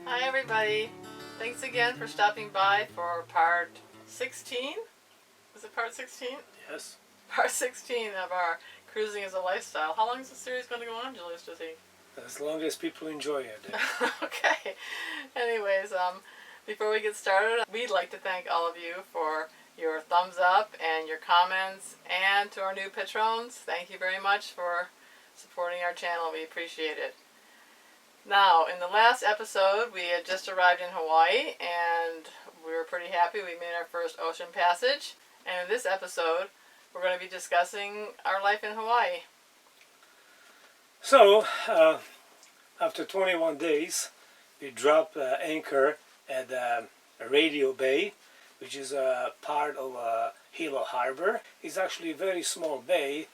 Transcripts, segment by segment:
Hi everybody. Thanks again for stopping by for part 16. Is it part 16? Yes. Part 16 of our Cruising as a Lifestyle. How long is the series going to go on, Jules, do you think? As long as people enjoy it. Okay. Anyways, before we get started, we'd like to thank all of you for your thumbs up and your comments, and to our new patrons, thank you very much for supporting our channel. We appreciate it. Now, in the last episode, we had just arrived in Hawaii, and we were pretty happy. We made our first ocean passage. And in this episode, we're going to be discussing our life in Hawaii. So, after 21 days, we dropped anchor at Radio Bay, which is a part of Hilo Harbor. It's actually a very small bay,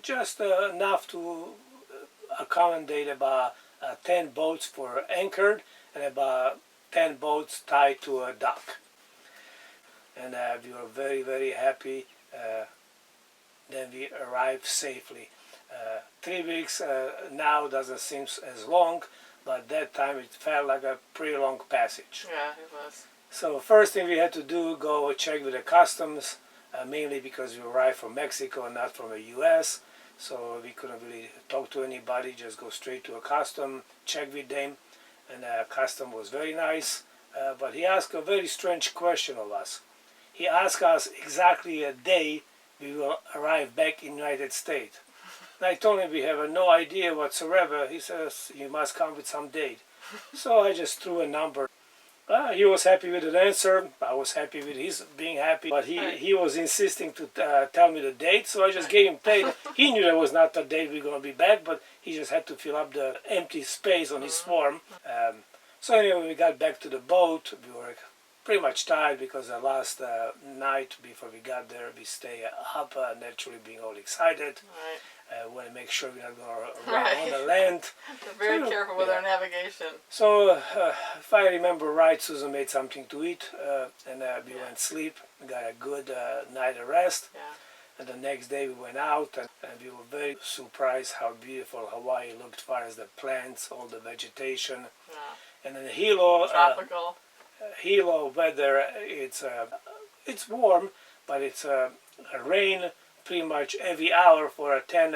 just enough to accommodate about 10 boats for anchored and about 10 boats tied to a dock. And we were very, very happy. Then we arrived safely. 3 weeks now doesn't seem as long, but that time it felt like a pretty long passage. Yeah, it was. So first thing we had to do, go check with the customs, mainly because we arrived from Mexico and not from the US. So we couldn't really talk to anybody, just go straight to a custom, check with them. And custom was very nice, but he asked a very strange question of us. He asked us exactly a day we will arrive back in the United States. And I told him we have no idea whatsoever. He says, you must come with some date. So I just threw a number. He was happy with the answer. I was happy with his being happy. But he was insisting to tell me the date, so I just gave him date. He knew that was not the date we were going to be back, but he just had to fill up the empty space on his form. So anyway, we got back to the boat. We were pretty much tired because the last night before we got there, we stayed up, naturally being all excited. Right. Want to make sure we're not going to run on the land. So very careful with our navigation. So if I remember right, Susan made something to eat, and we went to sleep. We got a good night of rest. Yeah. And the next day we went out, and we were very surprised how beautiful Hawaii looked as far as the plants, all the vegetation. Yeah. And then Hilo, Tropical. Hilo weather, it's warm, but it's rain pretty much every hour for 10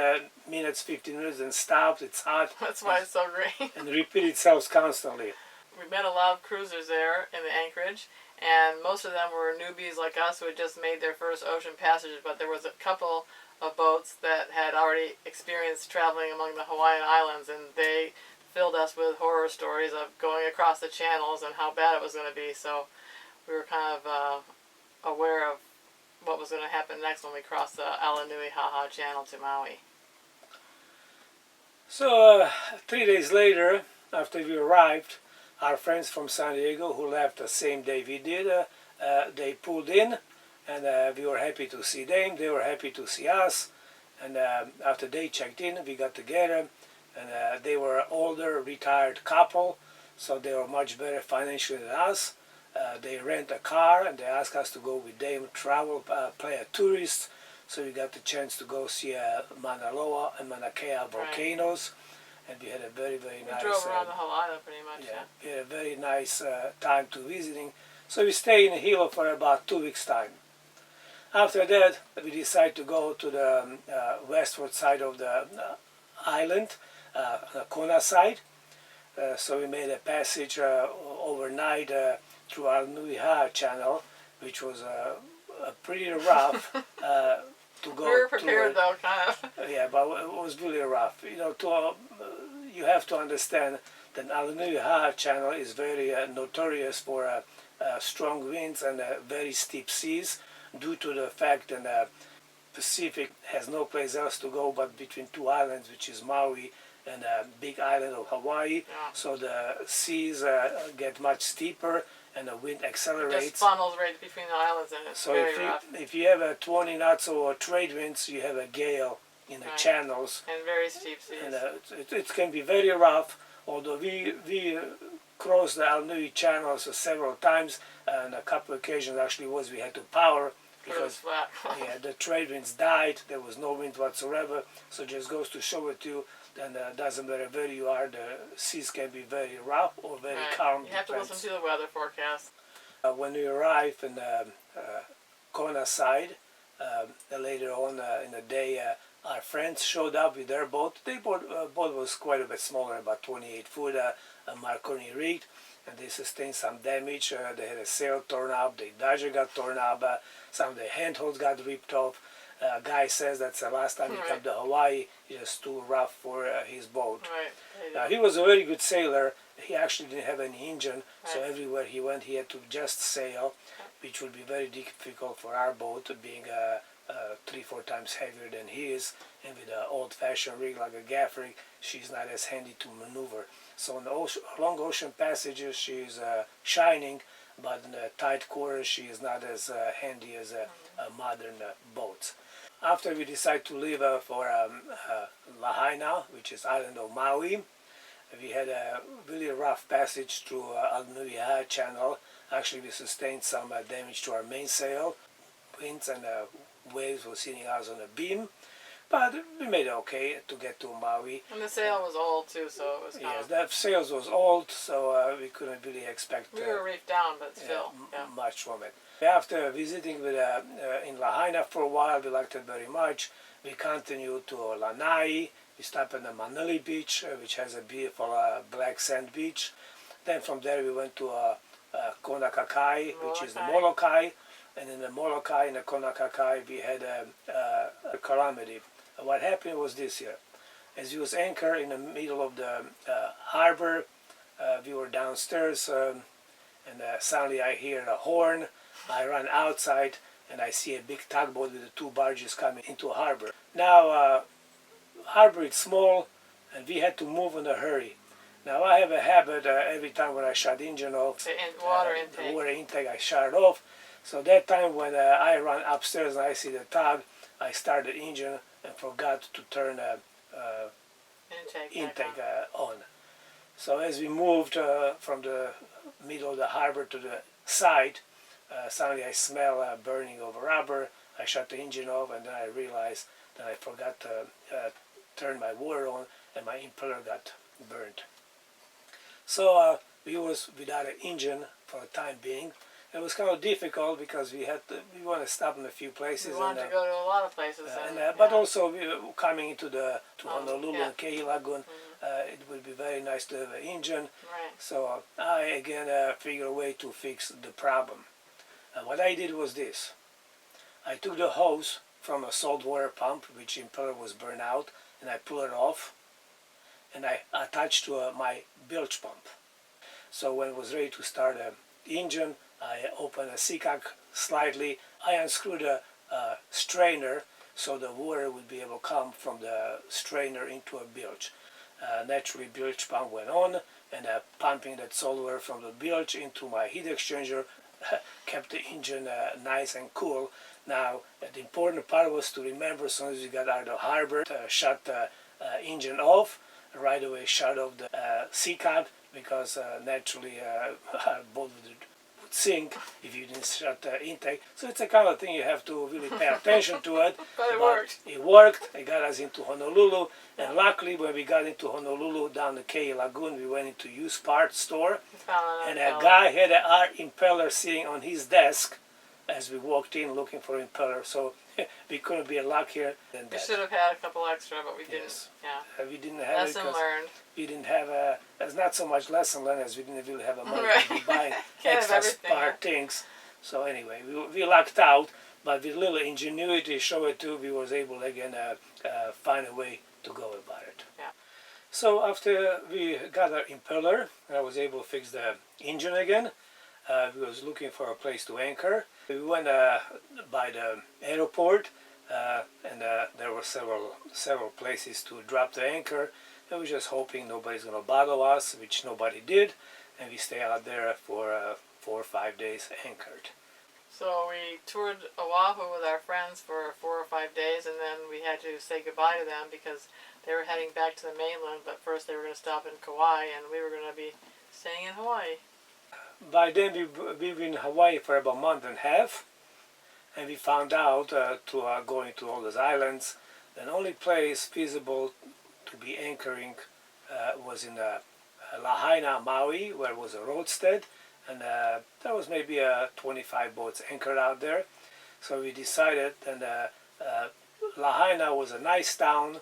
minutes, 15 minutes, and stops. It's hot. That's why it's so great. And repeat itself constantly. We met a lot of cruisers there in the anchorage, and most of them were newbies like us who had just made their first ocean passages, but there was a couple of boats that had already experienced traveling among the Hawaiian Islands, and they filled us with horror stories of going across the channels and how bad it was going to be. So we were kind of aware of what was going to happen next when we crossed the Alanui-Haha Channel to Maui. So 3 days later, after we arrived, our friends from San Diego who left the same day we did, they pulled in, and we were happy to see them. They were happy to see us. And after they checked in, we got together, and they were an older, retired couple, so they were much better financially than us. They rent a car, and they asked us to go with them, travel, play a tourist. So we got the chance to go see Mauna Loa and Mauna Kea volcanoes. And we had a very, very nice... We drove around the whole island pretty much, yeah. We had a very nice time to visiting. So we stayed in Hilo for about 2 weeks' time. After that, we decided to go to the westward side of the island, the Kona side. So we made a passage overnight through Alanui-Haha Channel, which was pretty rough to go. We were prepared though, kind of. Yeah, but it was really rough. You know, you have to understand that Alanui-Haha Channel is very notorious for strong winds and very steep seas, due to the fact that the Pacific has no place else to go but between two islands, which is Maui and a big island of Hawaii. Yeah. So the seas get much steeper and the wind accelerates. It just funnels right between the islands, and it's so very rough. If you have a 20 knots or trade winds, you have a gale in the channels. And very steep seas. And it can be very rough, although we crossed the Alanui channels several times, and a couple of occasions actually we had to power It was flat. yeah, the trade winds died. There was no wind whatsoever. So it just goes to show it to you. Then doesn't matter where you are. The seas can be very rough or very Right. calm. You have to listen to the weather forecast. When we arrived in Kona side, later on in the day, our friends showed up with their boat. Their boat was quite a bit smaller, about 28 foot, Marconi rigged, and they sustained some damage. They had a sail torn up, the dodger got torn up, some of the handholds got ripped off. Guy says that's the last time he Right. came to Hawaii. It was too rough for his boat. Right. He was a very good sailor. He actually didn't have any engine, so Right. everywhere he went, he had to just sail, which would be very difficult for our boat, being 3-4 times heavier than he is, and with an old-fashioned rig like a gaff rig, she's not as handy to maneuver. So in the long ocean passages, she's shining, but in the tight quarters, she is not as handy as modern boats. After we decided to leave for Lahaina, which is island of Maui, we had a really rough passage through Alnuiha Channel. Actually, we sustained some damage to our mainsail. Winds and waves were hitting us on a beam, but we made it okay to get to Maui. And the sail was old too, so it was kind Yes, of... that sails was old, so we couldn't really expect We were reefed down, but still. much from it. After visiting with in Lahaina for a while, we liked it very much. We continued to Lanai. We stopped at the Manili Beach, which has a beautiful black sand beach. Then from there we went to Kona Kakai, which is the Molokai. And in the Molokai, in the Kona Kakai, we had a calamity. What happened was this here. As we was anchored in the middle of the harbor, we were downstairs, and suddenly I hear a horn. I run outside, and I see a big tugboat with the 2 barges coming into a harbor. Now, harbor is small, and we had to move in a hurry. Now, I have a habit every time when I shut engine off, The water intake. the water intake, I shut it off. So that time when I run upstairs and I see the tug, I start the engine and forgot to turn intake on. So as we moved from the middle of the harbor to the side, suddenly I smell burning of rubber. I shut the engine off, and then I realized that I forgot to turn my water on, and my impeller got burnt. So we was without an engine for the time being. It was kind of difficult because we want to stop in a few places. We wanted to go to a lot of places. But also we were coming into Honolulu and Kehi Lagoon. It would be very nice to have an engine. Right. So I again figured a way to fix the problem. What I did was this. I took the hose from a saltwater pump, which impeller was burned out, and I pulled it off, and I attached to my bilge pump. So when it was ready to start the engine, I opened a seacock slightly. I unscrewed a strainer so the water would be able to come from the strainer into a bilge. Naturally, bilge pump went on, and pumping that saltwater from the bilge into my heat exchanger kept the engine nice and cool. Now, the important part was to remember as soon as you got out of the harbor, shut the engine off, right away shut off the seacock, because naturally both would sink if you didn't shut the intake. So it's a kind of thing you have to really pay attention to it. But it worked. It worked. It got us into Honolulu, and luckily when we got into Honolulu down the Kehi Lagoon, we went into used parts store, and a guy had our impeller sitting on his desk as we walked in looking for impeller. So we couldn't be luckier than that. We should have had a couple extra, but we didn't. Yes. Yeah. We didn't have Lesson it because learned. we didn't have there's not so much lesson learned as we didn't really have a money Right. to buy Can't extra have everything, spare things. So anyway, we lucked out, but with little ingenuity, show it too, we was able again find a way to go about it. Yeah. So after we got our impeller, I was able to fix the engine again. We was looking for a place to anchor. We went by the airport, and there were several places to drop the anchor. I was just hoping nobody's going to bother us, which nobody did, and we stayed out there for 4 or 5 days anchored. So we toured Oahu with our friends for 4 or 5 days, and then we had to say goodbye to them because they were heading back to the mainland, but first they were going to stop in Kauai, and we were going to be staying in Hawaii. By then we were in Hawaii for about a month and a half, And we found out through going to all those islands, the only place feasible to be anchoring was in Lahaina, Maui, where was a roadstead, and there was maybe 25 boats anchored out there. So we decided, and Lahaina was a nice town,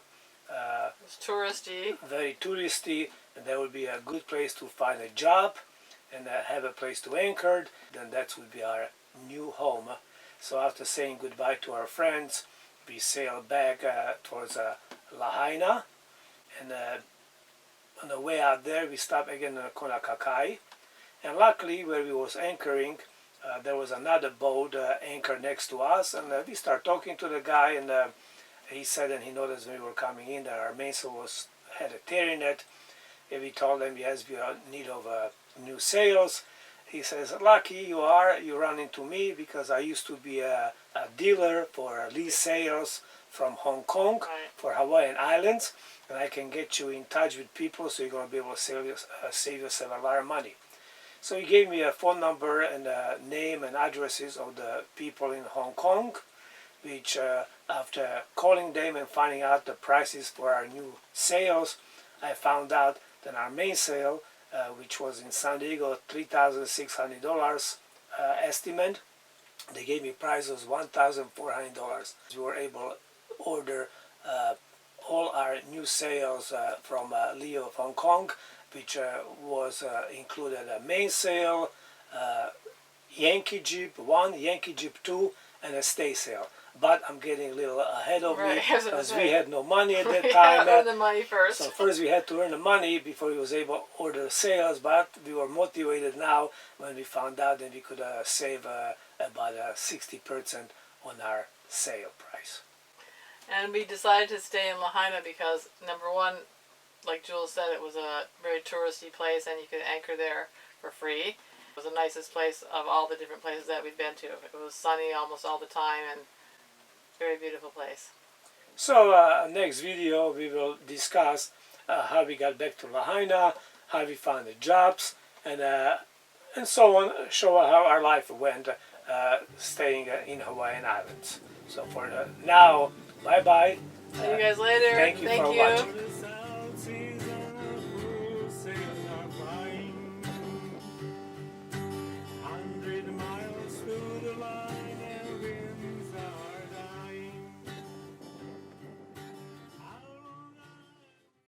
It's touristy. very touristy, and that would be a good place to find a job and have a place to anchor. Then that would be our new home. So after saying goodbye to our friends, we sailed back towards Lahaina, and on the way out there we stopped again in Konakakai, and luckily where we was anchoring there was another boat anchored next to us, and we started talking to the guy, and he said, and he noticed when we were coming in that our mainsail had a tear in it, and we told him yes, we are in need of new sails. He says, lucky you are, you run into me, because I used to be a dealer for lease sails from Hong Kong for Hawaiian Islands, and I can get you in touch with people so you're going to be able to save yourself a lot of money. So he gave me a phone number and name and addresses of the people in Hong Kong, which after calling them and finding out the prices for our new sails, I found out that our mainsail, which was in San Diego, $3,600 estimate. They gave me price was $1,400. We were able to order all our new sails from Leo of Hong Kong, which was included a mainsail, Yankee Jeep 1, Yankee Jeep 2, and a staysail. But I'm getting a little ahead of me because we had no money at that time. Earn the money first. So first we had to earn the money before we was able to order sails, but we were motivated now when we found out that we could save about 60% on our sail price. And we decided to stay in Lahaina because, number one, like Jules said, it was a very touristy place and you could anchor there for free. It was the nicest place of all the different places that we've been to. It was sunny almost all the time and very beautiful place. So next video we will discuss how we got back to Lahaina, how we found the jobs, and so on, show how our life went staying in Hawaiian Islands. So for now, bye-bye. See you guys later. Thank you for watching.